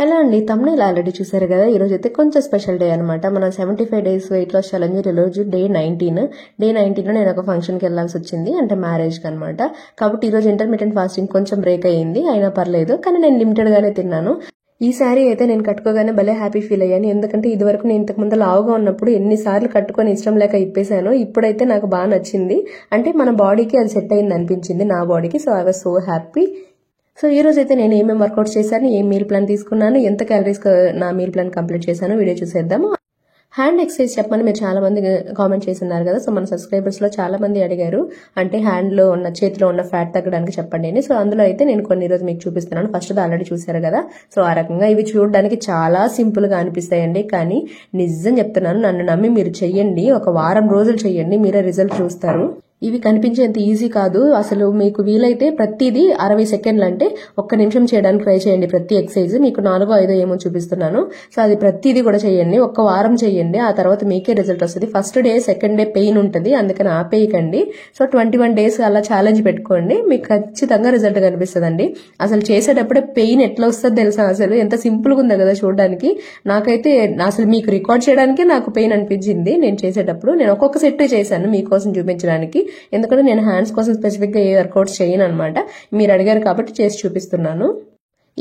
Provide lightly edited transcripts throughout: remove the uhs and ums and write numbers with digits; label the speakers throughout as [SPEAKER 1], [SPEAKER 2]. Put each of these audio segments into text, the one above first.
[SPEAKER 1] Hello అండి, తమ్ముళ్ళు already చూసారు కదా. ఈరోజు అయితే కొంచెం స్పెషల్ డే అనమాట. మన 75 days వెయిట్ లాస్ ఛాలెంజ్ ఈరోజు డే 19 నేను ఒక ఫంక్షన్కి వెళ్ళాల్సి వచ్చింది, అంటే మ్యారేజ్కి అనమాట. కాబట్టి ఈరోజు ఇంటర్మీడియట్ ఫాస్టింగ్ కొంచెం బ్రేక్ అయ్యింది, అయినా పర్లేదు. కానీ నేను లిమిటెడ్గానే తిన్నాను. ఈ శారీ అయితే నేను కట్టుకోగానే భలే హ్యాపీ ఫీల్ అయ్యాను. ఎందుకంటే ఇదివరకు నేను ఇంతకుముందు లావుగా ఉన్నప్పుడు ఎన్నిసార్లు కట్టుకొని ఇష్టం లేక ఇప్పేశాను. ఇప్పుడైతే నాకు బాగా నచ్చింది, అంటే మన బాడీకి అది సెట్ అయింది అనిపించింది, నా బాడీకి. So I was so happy. So ఈ రోజు అయితే నేను ఏమేమి వర్కౌట్స్ చేశాను, ఏం మీల్ ప్లాన్ తీసుకున్నాను, ఎంత క్యాలరీస్ నా మీల్ ప్లాన్ కంప్లీట్ చేశాను వీడియో చూసేద్దాము. హ్యాండ్ ఎక్సర్సైజ్ చెప్పమని మీరు చాలా మంది కామెంట్ చేస్తున్నారు కదా. సో మన సబ్స్క్రైబర్స్ లో చాలా మంది అడిగారు, అంటే హ్యాండ్ లో ఉన్న చేతిలో ఉన్న ఫ్యాట్ తగ్గడానికి చెప్పండి అని. సో అందులో అయితే నేను కొన్ని రోజు మీకు చూపిస్తున్నాను. ఫస్ట్ ఆల్రెడీ చూసారు కదా. సో ఆ రకంగా ఇవి చూడడానికి చాలా సింపుల్ గా అనిపిస్తాయండి, కానీ నిజం చెప్తున్నాను, నన్ను నమ్మి మీరు చెయ్యండి. ఒక వారం రోజులు చెయ్యండి, మీరే రిజల్ట్ చూస్తారు. ఇవి కనిపించేంత ఈజీ కాదు అసలు. మీకు వీలైతే ప్రతిదీ 60 సెకండ్లు, అంటే ఒక్క నిమిషం చేయడానికి ట్రై చేయండి. ప్రతి ఎక్సర్సైజ్ మీకు 4-5 ఏమో చూపిస్తున్నాను. సో అది ప్రతిదీ కూడా చేయండి, ఒక్క వారం చేయండి. ఆ తర్వాత మీకే రిజల్ట్ వస్తుంది. First day second day pain ఉంటుంది, అందుకని ఆపేయకండి. సో 21 days అలా ఛాలెంజ్ పెట్టుకోండి, మీకు ఖచ్చితంగా రిజల్ట్ కనిపిస్తుందండి. అసలు చేసేటప్పుడే పెయిన్ ఎట్లా వస్తుంది తెలుసా, అసలు ఎంత సింపుల్ గా ఉందో కదా చూడడానికి. నాకైతే అసలు మీకు రికార్డ్ చేయడానికే నాకు పెయిన్ అనిపించింది నేను చేసేటప్పుడు. నేను ఒక్కొక్క సెట్ చేశాను మీకోసం చూపించడానికి, ఎందుకంటే నేను హ్యాండ్స్ కోసం స్పెసిఫిక్ గా ఏ వర్కౌట్స్ చేయను అనమాట. మీరు అడిగారు కాబట్టి చేసి చూపిస్తున్నాను.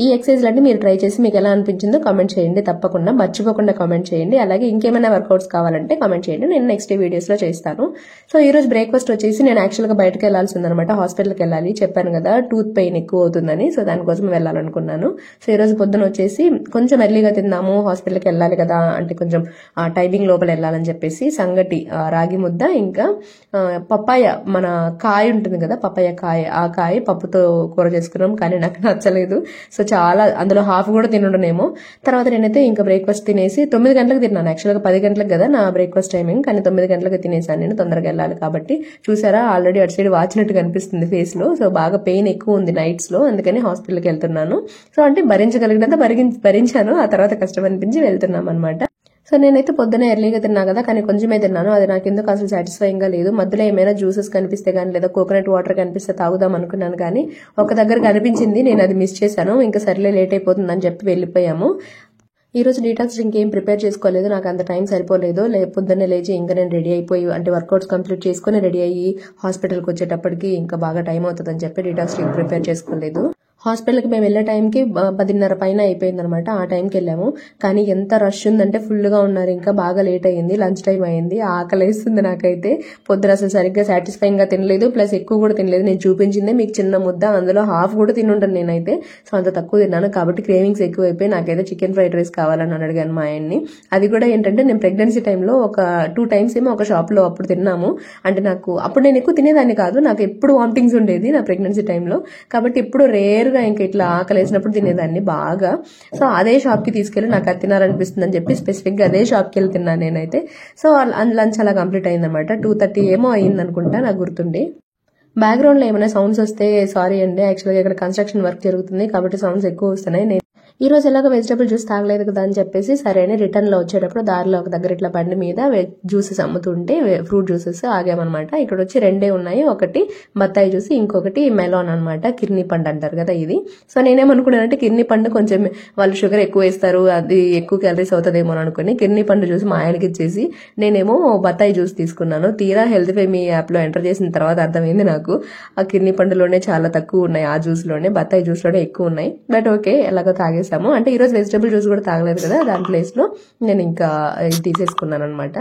[SPEAKER 1] ఈ ఎక్సర్సైజ్ అంటే మీరు ట్రై చేసి మీకు ఎలా అనిపించిందో కామెంట్ చేయండి, తప్పకుండా మర్చిపోకుండా కామెంట్ చేయండి. అలాగే ఇంకేమైనా వర్కౌట్స్ కావాలంటే కామెంట్ చేయండి, నేను నెక్స్ట్ వీడియోస్ లో చేస్తాను. సో ఈ రోజు బ్రేక్ఫాస్ట్ వచ్చేసి నేను యాక్చువల్ గా బయటకు వెళ్లాల్సి ఉందనమాట, హాస్పిటల్కి వెళ్ళాలి. చెప్పాను కదా టూత్ పెయిన్ ఎక్కువ అవుతుందని, సో దానికోసం వెళ్ళాలనుకున్నాను. సో ఈ రోజు పొద్దున వచ్చేసి కొంచెం ఎర్లీగా తిందాము, హాస్పిటల్కి వెళ్ళాలి కదా, అంటే కొంచెం టైమింగ్ లోపల వెళ్ళాలని చెప్పేసి సంగటి, రాగి ముద్ద, ఇంకా పప్పాయ, మన కాయ ఉంటుంది కదా పప్పాయ కాయ, ఆ కాయ పప్పుతో కూర చేసుకున్నాం, కానీ నాకు నచ్చలేదు. సో చాలా, అందులో హాఫ్ కూడా తినడనేమో. తర్వాత నేనైతే ఇంకా బ్రేక్ఫాస్ట్ తినేసి 9 గంటలకు తిన్నాను. యాక్చువల్గా 10 గంటలకు కదా నా బ్రేక్ఫాస్ట్ టైమింగ్, కానీ 9 గంటలకు తినేసాను. నేను తొందరగా వెళ్ళాలి కాబట్టి. చూసారా ఆల్రెడీ అటు సైడ్ వాచినట్టు కనిపిస్తుంది ఫేస్ లో. సో బాగా పెయిన్ ఎక్కువ ఉంది నైట్స్ లో, అందుకని హాస్పిటల్కి వెళ్తున్నాను. సో అంటే భరించగలిగినంత భరించాను, ఆ తర్వాత కష్టం అనిపించి వెళ్తున్నాం అనమాట. సో నేనైతే పొద్దున ఎర్లీగా తిన్నా కదా, కానీ కొంచెమే తిన్నాను. అది నాకు ఎందుకు అసలు సాటిస్ఫైయింగ్ గా లేదు. మధ్యలో ఏమైనా జ్యూసెస్ కనిపిస్తే గానీ, లేదా కోకోనట్ వాటర్ కనిపిస్తే తాగుదాం అనుకున్నాను, కానీ ఒక దగ్గర కనిపించింది, నేను అది మిస్ చేశాను. ఇంకా సర్లే లేట్ అయిపోతుందని చెప్పి వెళ్ళిపోయాము. ఈ రోజు డీటాక్స్ డ్రింక్ ఏం ప్రిపేర్ చేసుకోలేదు, నాకు అంత టైం సరిపోలేదు. పొద్దున్నే లేచి ఇంకా నేను రెడీ అయిపోయి, అంటే వర్కౌట్స్ కంప్లీట్ చేసుకుని రెడీ అయ్యి హాస్పిటల్కి వచ్చేటప్పటికి ఇంకా బాగా టైం అవుతుందని చెప్పి డీటాక్స్ డ్రింక్ ప్రిపేర్ చేసుకోలేదు. హాస్పిటల్కి మేము వెళ్ళే టైంకి 10:30 పైన అయిపోయింది అనమాట. ఆ టైంకి వెళ్ళాము, కానీ ఎంత రష్ ఉందంటే ఫుల్ గా ఉన్నారు. ఇంకా బాగా లేట్ అయ్యింది, లంచ్ టైం అయింది. ఆకలి వేస్తుంది నాకైతే. పొద్దున అసలు సరిగ్గా సాటిస్ఫైయింగ్ గా తినలేదు, ప్లస్ ఎక్కువ కూడా తినలేదు. నేను చూపించిందే మీకు చిన్న ముద్ద, అందులో హాఫ్ కూడా తినుంటాను నేనైతే. సో అంత తక్కువ తిన్నాను కాబట్టి క్రేవింగ్స్ ఎక్కువ అయిపోయి నాకైతే చికెన్ ఫ్రైడ్ రైస్ కావాలని అడిగాను మా ఆయన్ని. అది కూడా ఏంటంటే నేను ప్రెగ్నెన్సీ టైంలో ఒక 2 times ఏమో ఒక షాప్ లో అప్పుడు తిన్నాము. అంటే నాకు అప్పుడు నేను ఎక్కువ తినేదాన్ని కాదు, నాకు ఎప్పుడు వామిటింగ్స్ ఉండేది నా ప్రెగ్నెన్సీ టైంలో. కాబట్టి ఎప్పుడు రేర్ గా ఇంకా ఇట్లా ఆకలి వేసినప్పుడు తినేదాన్ని బాగా. సో అదే షాప్ కి తీసుకెళ్లి నాకు అది తినాలనిపిస్తుంది అని చెప్పి స్పెసిఫిక్ గా అదే షాప్ కి వెళ్ళి తిన్నాను నేనైతే. సో లంచ్ అలా కంప్లీట్ అయిందనమాట. 2:30 ఏమో అయింది అనుకుంటా, నాకు గుర్తుండి. బ్యాక్గ్రౌండ్ లో ఏమైనా సౌండ్స్ వస్తే సారీ అండి, యాక్చువల్ గా ఇక్కడ కన్స్ట్రక్షన్ వర్క్ జరుగుతుంది కాబట్టి సౌండ్స్ ఎక్కువ వస్తున్నాయి. ఈ రోజు ఎలాగో వెజిటబుల్ జ్యూస్ తాగలేదు కదా అని చెప్పేసి సరే అని రిటర్న్ లో వచ్చేటప్పుడు దారిలో ఒక దగ్గర ఇట్లా బండి మీద జ్యూసెస్ అమ్ముతుంటే ఫ్రూట్ జ్యూసెస్ ఆగామన్నమాట. ఇక్కడ వచ్చి 2 ఉన్నాయి, ఒకటి బత్తాయి జ్యూస్, ఇంకొకటి మెలాన్ అనమాట, కిర్నీ పండు అంటారు కదా ఇది. సో నేనేమనుకున్నానంటే కిర్నీ పండు కొంచెం వాళ్ళు షుగర్ ఎక్కువ వేస్తారు, అది ఎక్కువ క్యాలరీస్ అవుతుందేమో అనుకుని కిర్నీ పండు జ్యూస్ మా ఆయనకి ఇచ్చేసి నేనేమో బత్తాయి జ్యూస్ తీసుకున్నాను. తీరా హెల్త్ ఫేమీ యాప్ లో ఎంటర్ చేసిన తర్వాత అర్థమైంది నాకు, ఆ కిర్నీ పండులోనే చాలా తక్కువ ఉన్నాయి, ఆ జ్యూస్ లోనే, బత్తాయి జ్యూస్ లోనే ఎక్కువ ఉన్నాయి. బట్ ఓకే, ఎలాగో తాగేసి అంటే ఈ రోజు వెజిటబుల్ జ్యూస్ కూడా తాగలేదు కదా, దాని ప్లేస్ లో నేను ఇంకా ఇది తీసేసుకున్నాను అనమాట.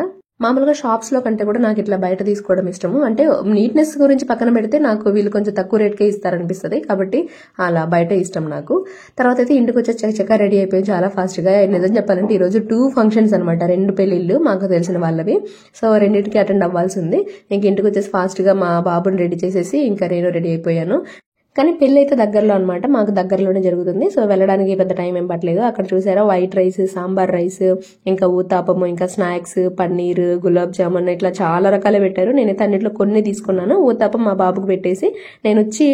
[SPEAKER 1] మామూలుగా షాప్స్ లో కంటే కూడా నాకు ఇట్లా బయట తీసుకోవడం ఇష్టము. అంటే నీట్నెస్ గురించి పక్కన పెడితే నాకు వీళ్ళు కొంచెం తక్కువ రేట్కే ఇస్తారనిపిస్తుంది, కాబట్టి అలా బయట ఇష్టం నాకు. తర్వాత అయితే ఇంటికి వచ్చే చక్కగా రెడీ అయిపోయి చాలా ఫాస్ట్ గా. నిజం చెప్పాలంటే ఈ రోజు 2 functions అనమాట, 2 పెళ్లిళ్ళు మాకు తెలిసిన వాళ్ళవి. సో రెండింటికి అటెండ్ అవ్వాల్సి ఉంది. ఇంక ఇంటికి వచ్చేసి ఫాస్ట్ గా మా బాబుని రెడీ చేసేసి ఇంకా నేను రెడీ అయిపోయాను. కానీ పెళ్లి అయితే దగ్గరలో అనమాట, మాకు దగ్గరలోనే జరుగుతుంది. సో వెళ్ళడానికి పెద్ద టైం ఏం పట్టలేదు. అక్కడ చూసారా వైట్ రైస్, సాంబార్ రైస్, ఇంకా ఊతాపము, ఇంకా స్నాక్స్, పన్నీర్, గులాబ్ జామున్, ఇట్లా చాలా రకాలు పెట్టారు. నేనైతే అన్నిట్లో కొన్ని తీసుకున్నాను. ఊతాపం మా బాబుకు పెట్టేసి నేను వచ్చి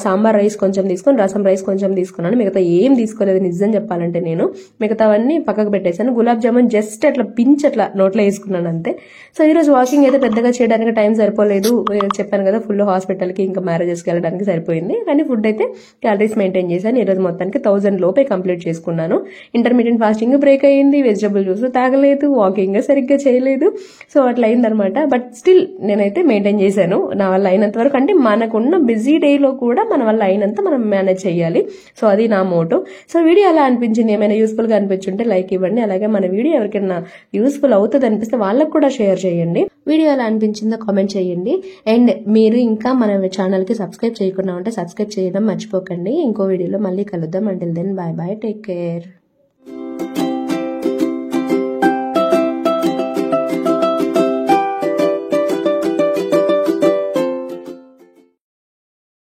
[SPEAKER 1] సాంబార్ రైస్ కొంచెం తీసుకుని రసం రైస్ కొంచెం తీసుకున్నాను. మిగతా ఏం తీసుకోలేదు నిజం చెప్పాలంటే. నేను మిగతావన్నీ పక్కకు పెట్టేశాను. గులాబ్ జామున్ జస్ట్ అట్లా పించ్ అట్లా నోట్లో వేసుకున్నాను అంతే. సో ఈ రోజు వాకింగ్ అయితే పెద్దగా చేయడానికి టైం సరిపోలేదు, చెప్పాను కదా ఫుల్ హాస్పిటల్ కి ఇంకా మ్యారేజెస్ కి వెళ్ళడానికి సరిపోయింది. కానీ ఫుడ్ అయితే క్యాలరీస్ మెయింటైన్ చేశాను. ఈరోజు మొత్తానికి 1000 లోపే కంప్లీట్ చేసుకున్నాను. ఇంటర్మీడియట్ ఫాస్టింగ్ బ్రేక్ అయ్యింది, వెజిటబుల్ జ్యూస్ తాగలేదు, వాకింగ్ సరిగ్గా చేయలేదు. సో అట్లా అయిందనమాట. బట్ స్టిల్ నేనైతే మెయింటైన్ చేశాను నా వల్ల అయినంత వరకు. అంటే మనకున్న బిజీ డేలో కూడా మన వల్ల అయినంత మనం మేనేజ్ చేయాలి. సో అది నా మోటో. సో వీడియో ఎలా అనిపించింది, ఏమైనా యూస్ఫుల్ గా అనిపించుంటే లైక్ ఇవ్వండి. అలాగే మన వీడియో ఎవరికైనా యూస్ఫుల్ అవుతుంది అనిపిస్తే వాళ్ళకు కూడా షేర్ చేయండి. వీడియో ఎలా అనిపించిందో కామెంట్ చేయండి. అండ్ మీరు ఇంకా మన ఛానల్ కి సబ్స్క్రైబ్ చేయకుండా ఉంటే సబ్స్క్రైబ్ చేయడం మర్చిపోకండి. ఇంకో వీడియోలో మళ్ళీ కలుద్దాం. Until then bye bye, take care.